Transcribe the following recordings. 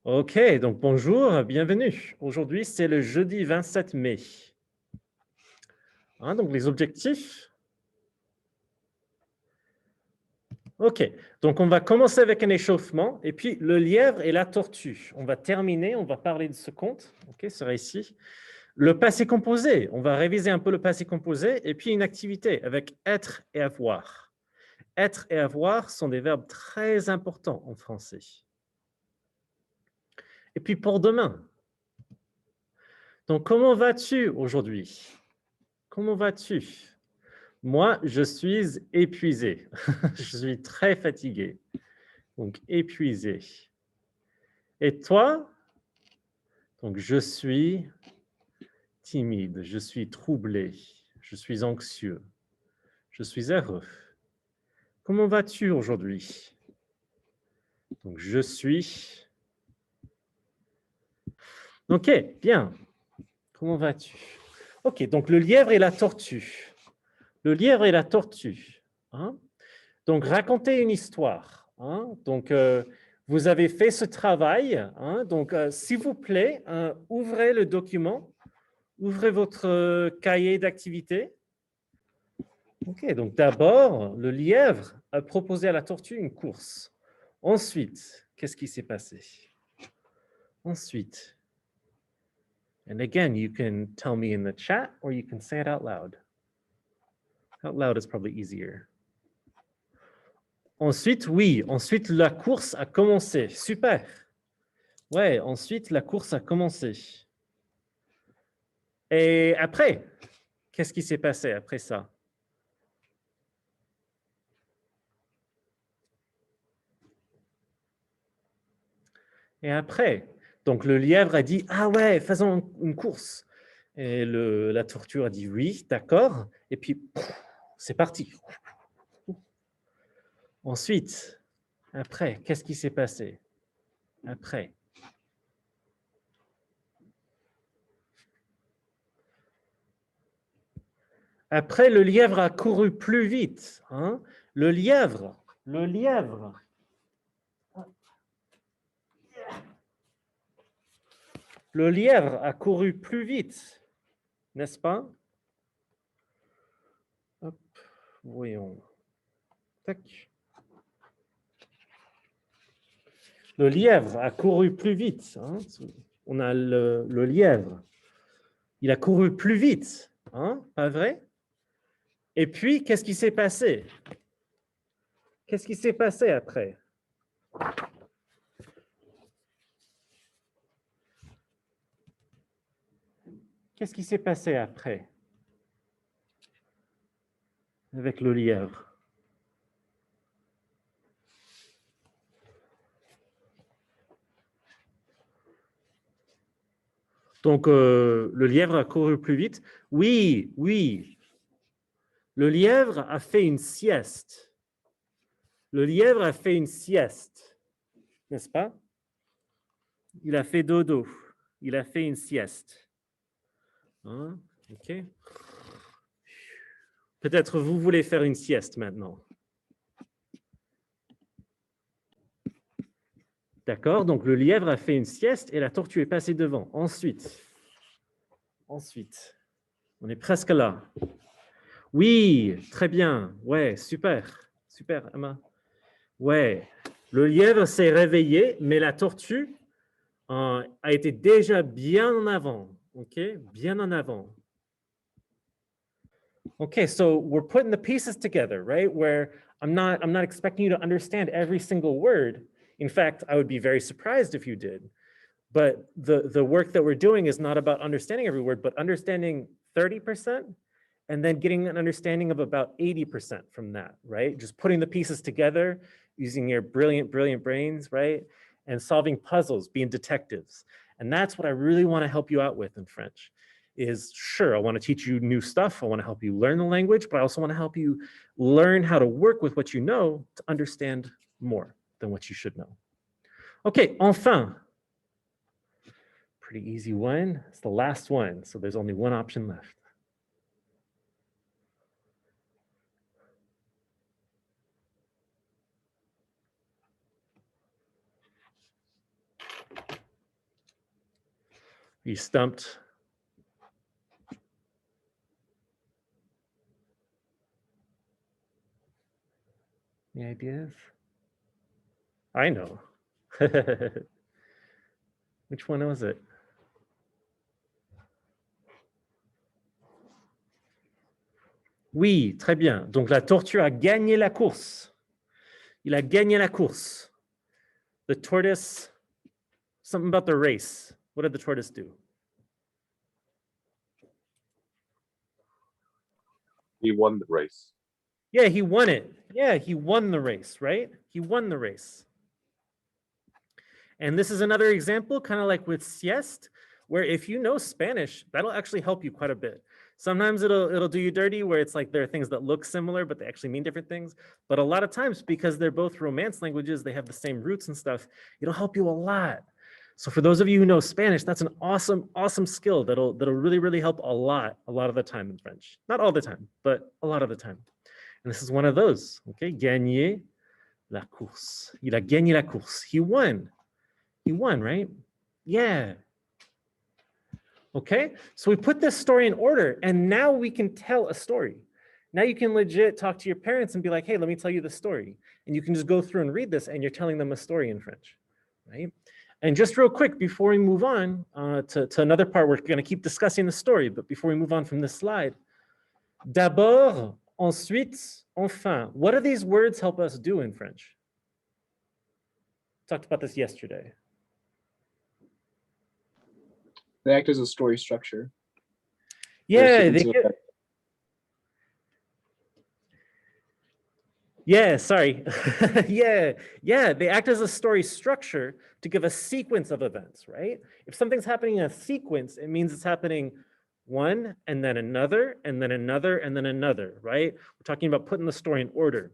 Ok, donc bonjour, bienvenue. Aujourd'hui, c'est le jeudi 27 mai. Donc les objectifs. Ok, donc on va commencer avec un échauffement, et puis le lièvre et la tortue. On va terminer, on va parler de ce conte, ok, ce récit. Le passé composé, on va réviser un peu le passé composé, et puis une activité avec être et avoir. Être et avoir sont des verbes très importants en français. Et puis pour demain, donc comment vas-tu aujourd'hui? Comment vas-tu? Moi, je suis épuisé. Je suis très fatigué. Donc, épuisé. Et toi? Donc, je suis timide, je suis troublé, je suis anxieux, je suis heureux. Comment vas-tu aujourd'hui? Donc, je suis... Ok, bien. Comment vas-tu? Ok, donc le lièvre et la tortue. Le lièvre et la tortue. Hein? Donc, racontez une histoire. Hein? Donc, vous avez fait ce travail. Hein? Donc, s'il vous plaît, ouvrez le document, ouvrez votre cahier d'activité. OK, donc d'abord, le lièvre a proposé à la tortue une course. Ensuite, qu'est-ce qui s'est passé? Ensuite, and again, you can tell me in the chat or you can say it out loud. Out loud is probably easier. Ensuite, oui, ensuite la course a commencé. Super. Ouais, ensuite la course a commencé. Et après, qu'est-ce qui s'est passé après ça? Et après, donc le lièvre a dit, ah ouais, faisons une course. Et la tortue a dit, oui, d'accord. Et puis, c'est parti. Ensuite, après, qu'est-ce qui s'est passé? Après. Après, le lièvre a couru plus vite. Hein? Le lièvre, le lièvre a couru plus vite, n'est-ce pas? Hop, voyons. Tac. Le lièvre a couru plus vite. Hein? On a le lièvre. Il a couru plus vite. Hein? Pas vrai? Et puis, qu'est-ce qui s'est passé? Qu'est-ce qui s'est passé après? Qu'est-ce qui s'est passé après avec le lièvre? Donc, le lièvre a couru plus vite. Oui, oui. Le lièvre a fait une sieste. Le lièvre a fait une sieste, n'est-ce pas? Il a fait dodo. Il a fait une sieste. Hein? OK. Peut-être vous voulez faire une sieste maintenant. D'accord? Donc, le lièvre a fait une sieste et la tortue est passée devant. Ensuite, on est presque là. Oui, très bien. Ouais, super. Super, Emma. Ouais. Le lièvre s'est réveillé, mais la tortue a été déjà bien en avant. OK? Bien en avant. Okay, so we're putting the pieces together, right? Where I'm not expecting you to understand every single word. In fact, I would be very surprised if you did. But the work that we're doing is not about understanding every word, but understanding 30% and then getting an understanding of about 80% from that, right? Just putting the pieces together using your brilliant, brilliant brains, right? And solving puzzles, being detectives. And that's what I really want to help you out with in French is sure, I want to teach you new stuff. I want to help you learn the language, but I also want to help you learn how to work with what you know to understand more than what you should know. Okay, enfin. Pretty easy one. It's the last one, so there's only one option left. Are you stumped? Any ideas? I know. Which one was it? Oui, très bien. Donc la tortue a gagné la course. Il a gagné la course. The tortoise, something about the race. What did the tortoise do? He won the race. Yeah, he won it. Yeah, he won the race, right? He won the race. And this is another example, kind of like with sieste, where if you know Spanish, that'll actually help you quite a bit. Sometimes it'll do you dirty where it's like there are things that look similar, but they actually mean different things. But a lot of times, because they're both Romance languages, they have the same roots and stuff, it'll help you a lot. So for those of you who know Spanish, that's an awesome, awesome skill that'll really, really help a lot of the time in French. Not all the time, but a lot of the time. And this is one of those, okay? Gagner la course. Il a gagné la course. He won. He won, right? Yeah. Okay, so we put this story in order and now we can tell a story. Now you can legit talk to your parents and be like, hey, let me tell you the story. And you can just go through and read this and you're telling them a story in French, right? And just real quick, before we move on to another part, we're gonna keep discussing the story, but before we move on from this slide, d'abord, ensuite, enfin. What do these words help us do in French? Talked about this yesterday. They act as a story structure. Yeah, they could. Yeah, sorry. yeah, they act as a story structure to give a sequence of events, right? If something's happening in a sequence, it means it's happening one, and then another, and then another, and then another, right? We're talking about putting the story in order.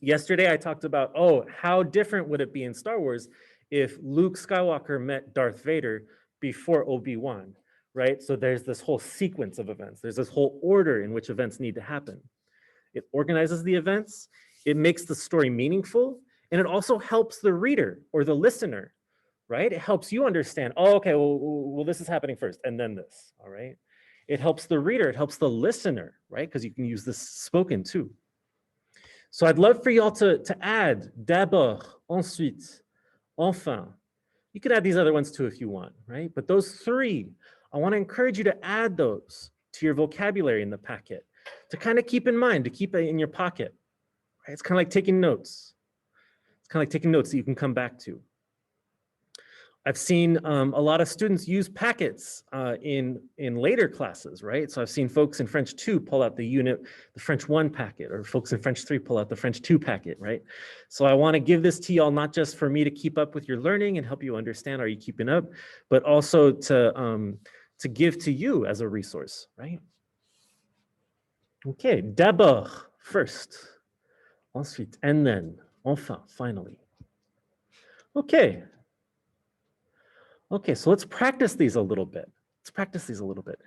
Yesterday, I talked about, oh, how different would it be in Star Wars if Luke Skywalker met Darth Vader before Obi-Wan, right? So there's this whole sequence of events. There's this whole order in which events need to happen. It organizes the events, it makes the story meaningful, and it also helps the reader or the listener, right? It helps you understand, oh, okay, well, this is happening first, and then this, all right? It helps the reader, it helps the listener, right? Because you can use this spoken too. So I'd love for y'all to add d'abord, ensuite, enfin. You could add these other ones too if you want, right? But those three, I want to encourage you to add those to your vocabulary in the packet, to kind of keep in mind, to keep it in your pocket, right? It's kind of like taking notes. It's kind of like taking notes that you can come back to. I've seen a lot of students use packets in later classes, right? So I've seen folks in French 2 pull out the French 1 packet, or folks in French 3 pull out the French 2 packet, right? So I want to give this to y'all not just for me to keep up with your learning and help you understand, are you keeping up, but also to give to you as a resource, right? Okay, d'abord, first, ensuite, and then, enfin, finally. Okay. Okay, so let's practice these a little bit. Let's practice these a little bit.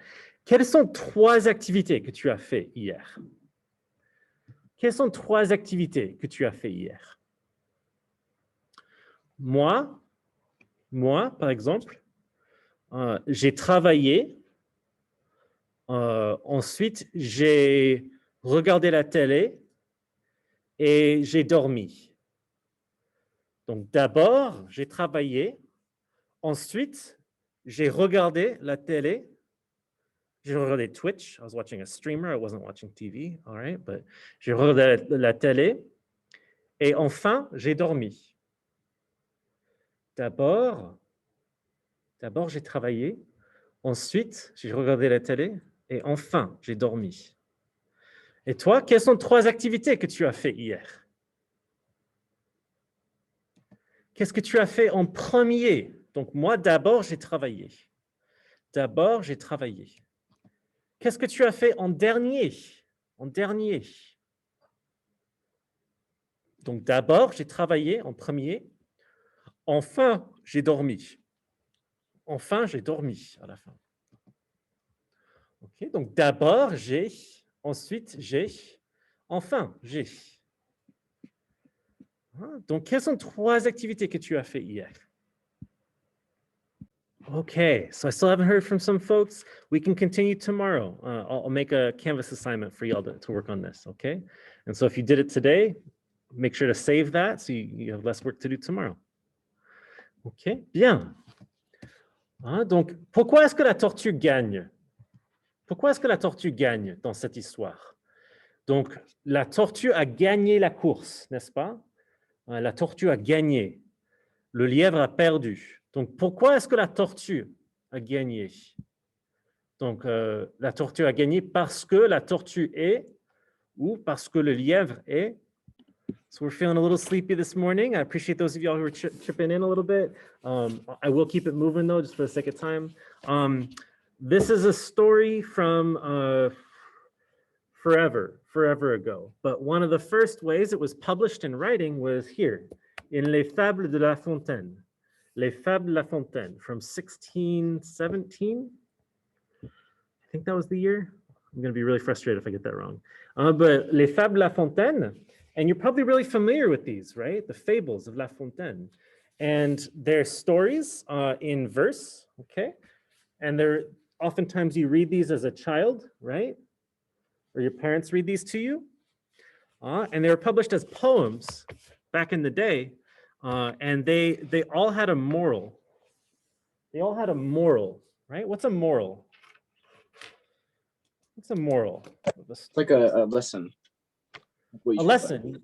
Quelles sont 3 activités que tu as fait hier? Quelles sont 3 activités que tu as fait hier? Moi, par exemple, j'ai travaillé. Ensuite, j'ai regardé la télé et j'ai dormi. Donc d'abord, j'ai travaillé. Ensuite, j'ai regardé la télé. J'ai regardé Twitch. I was watching a streamer. I wasn't watching TV. All right, but j'ai regardé la télé. Et enfin, j'ai dormi. D'abord, j'ai travaillé. Ensuite, j'ai regardé la télé. Et enfin, j'ai dormi. Et toi, quelles sont 3 activités que tu as fait hier? Qu'est-ce que tu as fait en premier? Donc moi, d'abord, j'ai travaillé. D'abord, j'ai travaillé. Qu'est-ce que tu as fait en dernier? En dernier. Donc d'abord, j'ai travaillé en premier. Enfin, j'ai dormi. Enfin, j'ai dormi à la fin. Ok, donc d'abord, j'ai. Ensuite, j'ai. Enfin, j'ai. Donc, quelles sont 3 activités que tu as fait hier? Okay, so I still haven't heard from some folks. We can continue tomorrow. I'll make a Canvas assignment for y'all to work on this, okay? And so if you did it today, make sure to save that so you have less work to do tomorrow. Ok, bien. Hein, donc, pourquoi est-ce que la tortue gagne? Pourquoi est-ce que la tortue gagne dans cette histoire? Donc, la tortue a gagné la course, n'est-ce pas? La tortue a gagné. Le lièvre a perdu. Donc, pourquoi est-ce que la tortue a gagné? Donc, la tortue a gagné parce que la tortue est ou parce que le lièvre est. So we're feeling a little sleepy this morning. I appreciate those of y'all who are chipping in a little bit. I will keep it moving though, just for the sake of time. This is a story from forever ago. But one of the first ways it was published in writing was here, in Les Fables de La Fontaine. Les Fables de La Fontaine from 1617. I think that was the year. I'm going to be really frustrated if I get that wrong. But Les Fables de La Fontaine, and you're probably really familiar with these, right? The fables of La Fontaine. And they're stories in verse, okay? And they're oftentimes you read these as a child, right? Or your parents read these to you. And they were published as poems back in the day. And they all had a moral. They all had a moral, right? What's a moral? What's a moral? It's like a lesson. A lesson.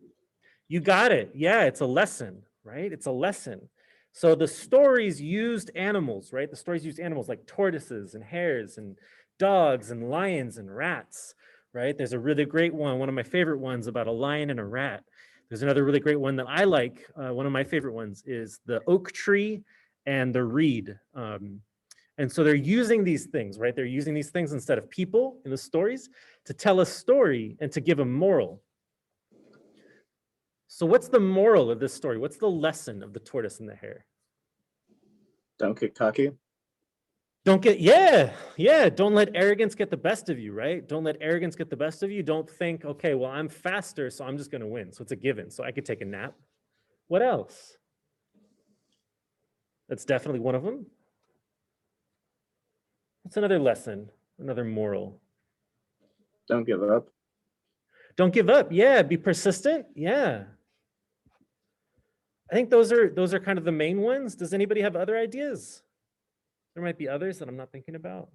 You got it. Yeah, it's a lesson, right? It's a lesson. So the stories used animals, right? The stories used animals like tortoises and hares and dogs and lions and rats, right? There's a really great one of my favorite ones about a lion and a rat. There's another really great one that I like. One of my favorite ones is the oak tree and the reed. And so they're using these things, right? They're using these things instead of people in the stories to tell a story and to give a moral. So what's the moral of this story? What's the lesson of the tortoise and the hare? Don't get cocky. Don't let arrogance get the best of you, right? Don't let arrogance get the best of you. Don't think, okay, well, I'm faster, so I'm just going to win. So it's a given. So I could take a nap. What else? That's definitely one of them. What's another lesson? Another moral? Don't give up. Don't give up. Yeah. Be persistent. Yeah. I think those are kind of the main ones. Does anybody have other ideas? There might be others that I'm not thinking about.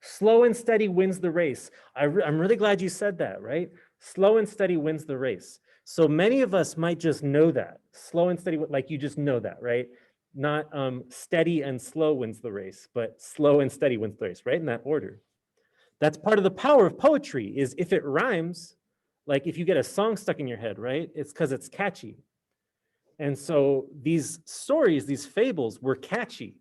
Slow and steady wins the race. I'm really glad you said that, right? Slow and steady wins the race. So many of us might just know that. Slow and steady, like you just know that, right? Not steady and slow wins the race, but slow and steady wins the race, right? In that order. That's part of the power of poetry is if it rhymes, like if you get a song stuck in your head, right? It's because it's catchy. And so these stories, these fables were catchy.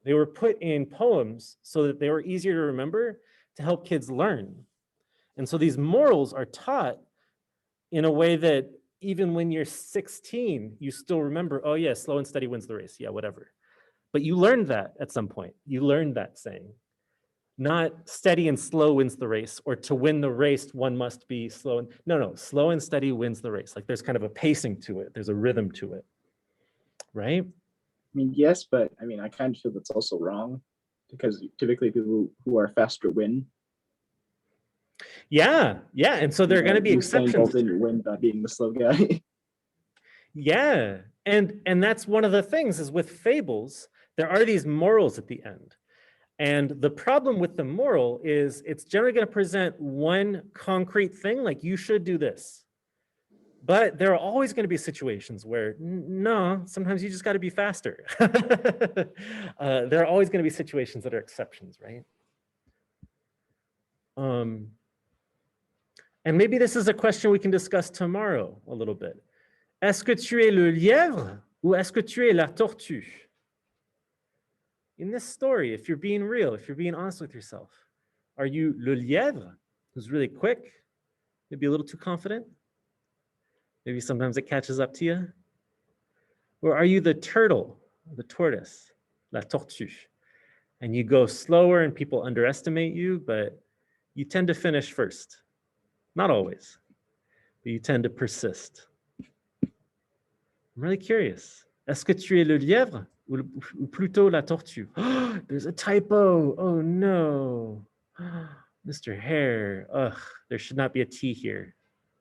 They were put in poems so that they were easier to remember to help kids learn. And so these morals are taught in a way that even when you're 16, you still remember, oh yeah, slow and steady wins the race. Yeah, whatever. But you learned that at some point. You learned that saying. Not steady and slow wins the race, or to win the race, one must be slow. And no, slow and steady wins the race. Like there's kind of a pacing to it. There's a rhythm to it, right? I mean, yes, but I mean, I kind of feel that's also wrong because typically people who are faster win. Yeah. And so there are going to be exceptions. You win by being the slow guy. Yeah, and that's one of the things is with fables, there are these morals at the end. And the problem with the moral is it's generally going to present one concrete thing, like you should do this. But there are always going to be situations where, no, sometimes you just got to be faster. There are always going to be situations that are exceptions, right? And maybe this is a question we can discuss tomorrow a little bit. Est-ce que tu es le lièvre ou est-ce que tu es la tortue? In this story, if you're being real, if you're being honest with yourself, are you le lièvre, who's really quick, maybe a little too confident? Maybe sometimes it catches up to you. Or are you the turtle, the tortoise, la tortue, and you go slower and people underestimate you, but you tend to finish first. Not always, but you tend to persist. I'm really curious. Est-ce que tu es le lièvre ou plutôt la tortue? There's a typo. Oh no. Mr. Hare. Ugh, there should not be a T here.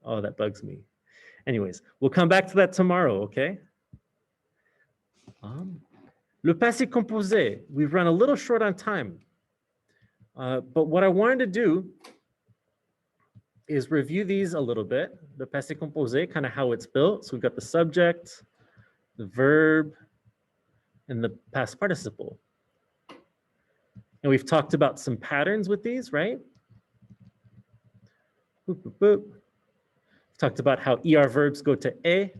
Oh, that bugs me. Anyways, we'll come back to that tomorrow, okay? Le passé composé. We've run a little short on time. But what I wanted to do is review these a little bit. The passé composé, kind of how it's built. So we've got the subject, the verb, and the past participle. And we've talked about some patterns with these, right? Boop, boop, boop. Talked about how ER verbs go to E,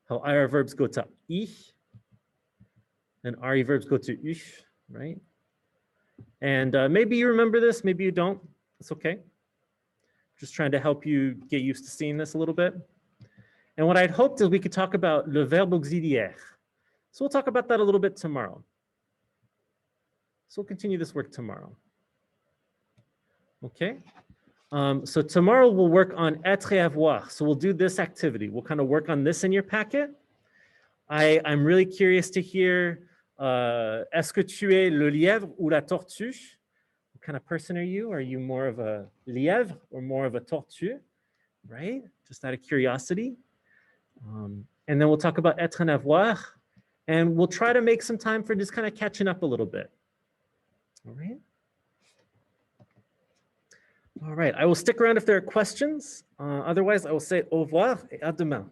how IR verbs go to ich, and RE verbs go to ich, right? And maybe you remember this, maybe you don't. It's okay. Just trying to help you get used to seeing this a little bit. And what I'd hoped is we could talk about le verbe auxiliaire. So we'll talk about that a little bit tomorrow. So we'll continue this work tomorrow. Okay. So tomorrow we'll work on être et avoir. So we'll do this activity. We'll kind of work on this in your packet. I'm really curious to hear, est-ce que tu es le lièvre ou la tortue? What kind of person are you? Are you more of a lièvre or more of a tortue? Right? Just out of curiosity. And then we'll talk about être et avoir. And we'll try to make some time for just kind of catching up a little bit. All right. All right, I will stick around if there are questions. Otherwise, I will say au revoir et à demain.